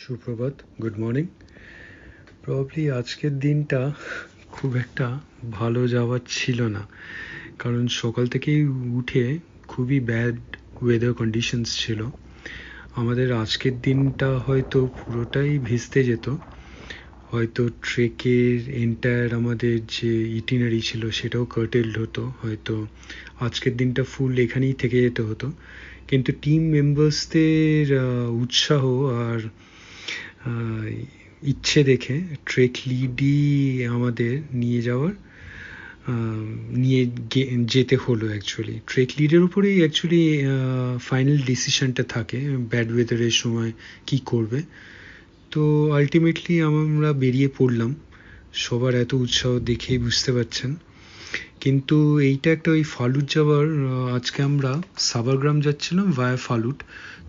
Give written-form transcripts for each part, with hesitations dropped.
সুপ্রভাত, good morning. Probably আজকের দিনটা খুব একটা ভালো যাওয়ার ছিল না, কারণ সকাল থেকেই উঠে খুবই ব্যাড ওয়েদার কন্ডিশনস ছিল। আমাদের আজকের দিনটা হয়তো পুরোটাই ভিজতে যেত, হয়তো ট্রেকের এন্টায়ার আমাদের যে ইটিনারি ছিল সেটাও কার্টেলড হতো, হয়তো আজকের দিনটা ফুল এখানেই থেকে যেতে হতো। কিন্তু টিম মেম্বার্সদের উৎসাহ আর ইচ্ছে দেখে ট্রেক লিডই আমাদের নিয়ে যেতে হলো। অ্যাকচুয়ালি ট্রেক লিডের উপরেই অ্যাকচুয়ালি ফাইনাল ডিসিশনটা থাকে ব্যাড ওয়েদারের সময় কি করবে। তো আলটিমেটলি আমরা বেরিয়ে পড়লাম, সবার এত উৎসাহ দেখেই বুঝতে পারছেন। কিন্তু এইটা একটা ওই ফালুট যাওয়ার, আজকে আমরা সাবারগ্রাম যাচ্ছিলাম ভায়া ফালুট।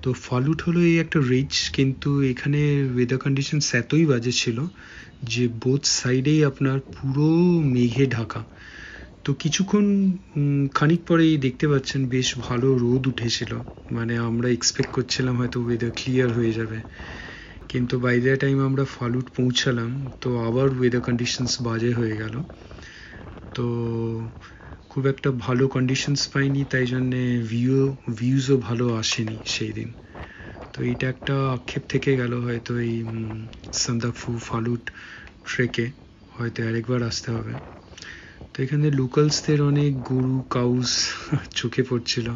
তো ফালুট হলো এই একটা রিচ, কিন্তু এখানে ওয়েদার কন্ডিশনস এতই বাজে ছিল যে বোথ সাইডেই আপনার পুরো মেঘে ঢাকা। তো কিছুক্ষণ খানিক পরেই দেখতে পাচ্ছেন বেশ ভালো রোদ উঠেছিল, মানে আমরা এক্সপেক্ট করছিলাম হয়তো ওয়েদার ক্লিয়ার হয়ে যাবে। কিন্তু বাই দ্য টাইম আমরা ফালুট পৌঁছালাম তো আবার ওয়েদার কন্ডিশনস বাজে হয়ে গেল। তো খুব একটা ভালো কন্ডিশনস পাইনি, তাই জন্যে ভিউজও ভালো আসেনি সেই দিন। তো এইটা একটা আক্ষেপ থেকে গেল, হয়তো এই সান্দাকফু ফালুট ট্রেকে হয়তো আরেকবার আসতে হবে। তো এখানে লোকালসদের অনেক গরু কাউস চোখে পড়ছিল,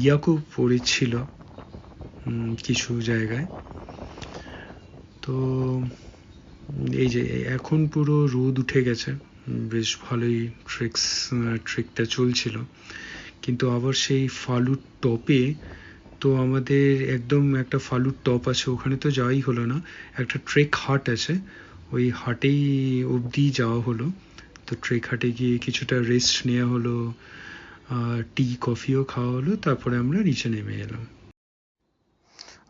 ইয়াকও পড়েছিল কিছু জায়গায়। তো এই যে এখন পুরো রোদ উঠে গেছে, বেশ ভালোই ট্রেকটা চলছিল। কিন্তু আবার সেই ফালুট টপে, তো আমাদের একদম একটা ফালুট টপ আছে, ওখানে তো যাওয়াই হলো না। একটা ট্রেক হাট আছে, ওই হাটেই অবধি যাওয়া হলো। তো ট্রেক হাটে গিয়ে কিছুটা রেস্ট নেওয়া হলো, টি কফিও খাওয়া হলো, তারপরে আমরা নিচে নেমে এলাম।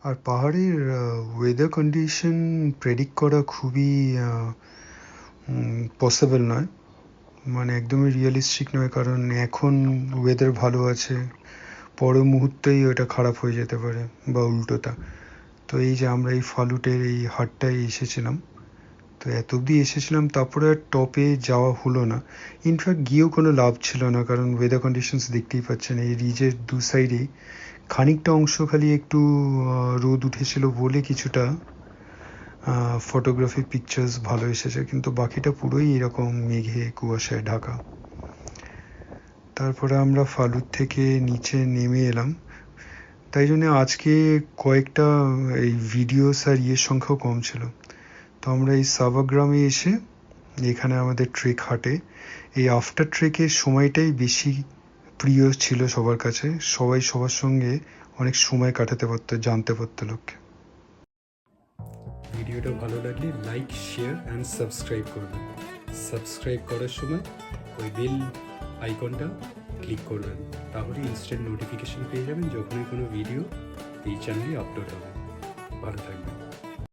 আর পাহাড়ের ওয়েদার কন্ডিশন প্রেডিক্ট করা খুবই পসিবল নয়, মানে একদমই রিয়েলিস্টিক নয়, কারণ এখন ওয়েদার ভালো আছে, পরের মুহূর্তেই ওটা খারাপ হয়ে যেতে পারে বা উল্টোটা। তো এই যে আমরা এই ফালুটের এই হাটটায় এসেছিলাম, তো এত অবধি এসেছিলাম, তারপরে আর টপে যাওয়া হলো না। ইনফ্যাক্ট গিয়েও কোনো লাভ ছিল না, কারণ ওয়েদার কন্ডিশনস দেখতেই পাচ্ছেন এই রিজের দু সাইডেই খানিকটা অংশ খালি একটু রোদ উঠেছিল বলে কিছুটা ফটোগ্রাফি পিকচার্স ভালো এসেছে, কিন্তু বাকিটা পুরোই এরকম মেঘে কুয়াশায় ঢাকা। তারপরে আমরা ফালুট থেকে নিচে নেমে এলাম, তাই জন্য আজকে কয়েকটা এই ভিডিওস আর ইয়ের সংখ্যাও কম ছিল। তো আমরা এই সাবাগ্রামে এসে এখানে আমাদের ট্রেক হাটে এই আফটার ট্রেকের সময়টাই বেশি প্রিয় ছিল সবার কাছে, সবাই সবার সঙ্গে অনেক সময় কাটাতে পারতো, জানতে পারতো লোককে। ভিডিওটা ভালো লাগলে লাইক, শেয়ার অ্যান্ড সাবস্ক্রাইব করবেন। সাবস্ক্রাইব করার সময় ওই বেল আইকনটা ক্লিক করবেন, তাহলে ইনস্ট্যান্ট নোটিফিকেশন পেয়ে যাবেন যখনই কোনো ভিডিও এই চ্যানেলে আপলোড হবে। ভালো থাকবেন।